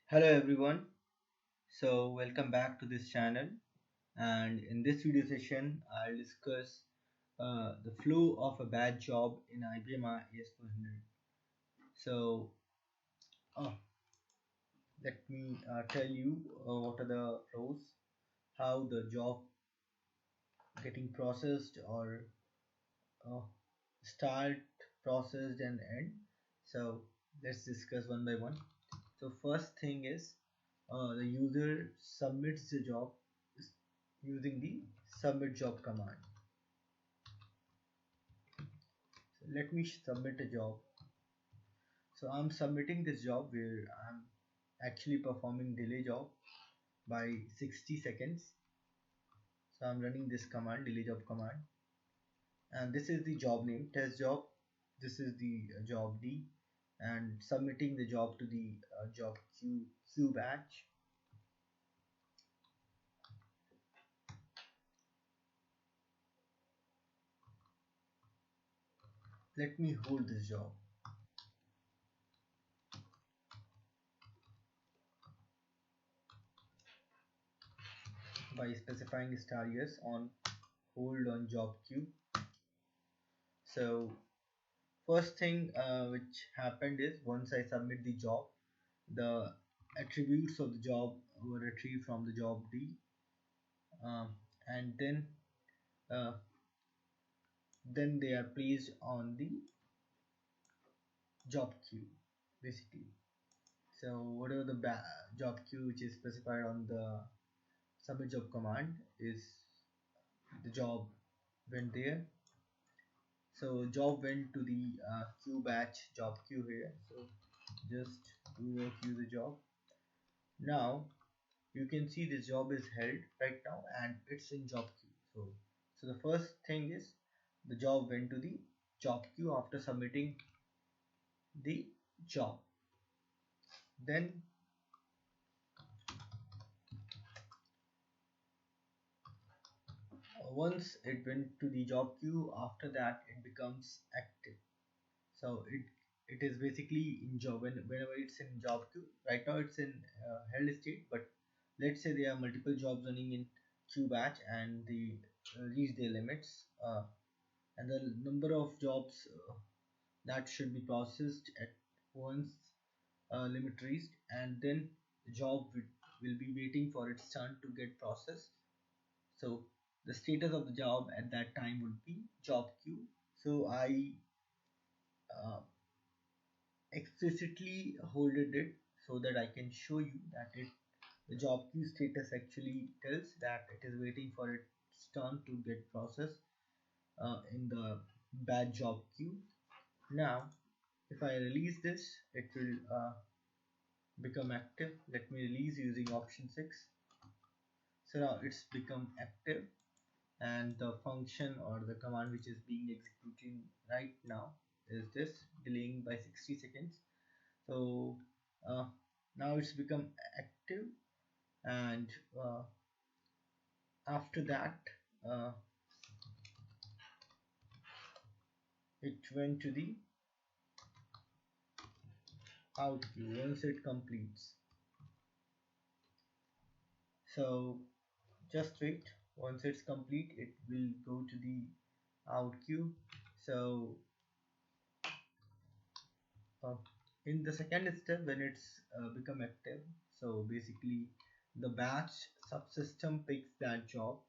Hello everyone. Welcome back to this channel, and in this video session I'll discuss the flow of a bad job in IBM AS400. So uh, let me tell you what are the flows, how the job getting processed or uh, start, processed and end. So let's discuss one by one. So first thing is the user submits the job using the submit job command. So let me submit a job. So I'm submitting this job where I'm actually performing delay job by 60 seconds. So I'm running this command, delay job command, and this is the job name, test job. This is the job D, and submitting the job to the job queue batch. Let me hold this job. By specifying star yes on hold on job queue. So first thing which happened is once I submit the job, the attributes of the job were retrieved from the job D, um, and uh, then they are placed on the job queue basically. So whatever the job queue which is specified on the submit job command is the job went there. So job went to the queue batch job queue here. So just do queue the job. Now you can see this job is held right now and it's in job queue. So the first thing is the job went to the job queue after submitting the job. Then once it went to the job queue, after that it becomes active. So it is basically in job whenever it's in job queue. Right now it's in held state, but let's say there are multiple jobs running in queue batch and they reach their limits, and the number of jobs that should be processed at once limit reached, and then the job will be waiting for its turn to get processed. So the status of the job at that time would be job queue. So I uh, explicitly holded it so that I can show you that the job queue status actually tells that it is waiting for its turn to get processed in the bad job queue. Now if I release this, it will become active. Let me release using option 6. So now it's become active, and the function or the command which is being executed right now is this, delaying by 60 seconds. So uh, now it's become active, and after that uh, it went to the out queue once it completes. So just wait, once it's complete it will go to the out queue. So uh, in the second step, when it's become active, so basically the batch subsystem picks that job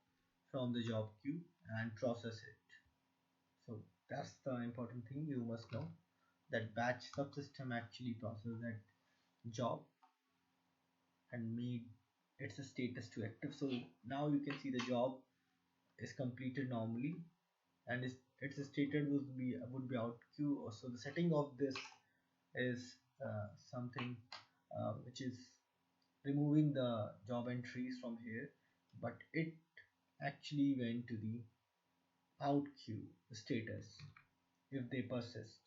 from the job queue and process it. So that's the important thing you must know, that batch subsystem actually process that job and made its status to active. So now you can see the job is completed normally, and its stated would be out queue. So the setting of this is something which is removing the job entries from here, but it actually went to the out queue status if they persist.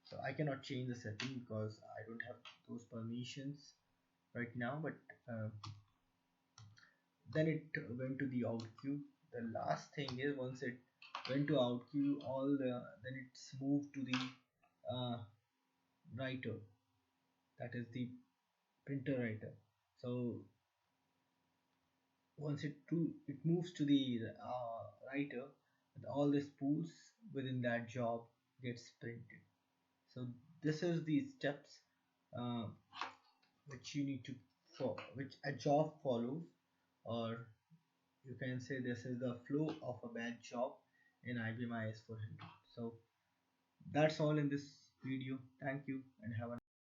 So I cannot change the setting because I don't have those permissions right now, but uh, then it went to the out queue. The last thing is once it went to out queue, then it's moved to the writer, that is the printer writer. So once it moves to the writer, all the spools within that job gets printed. So this is the steps uh, which you need to which a job follows, or you can say this is the flow of a bad job in IBM IS400. So that's all in this video. Thank you and have a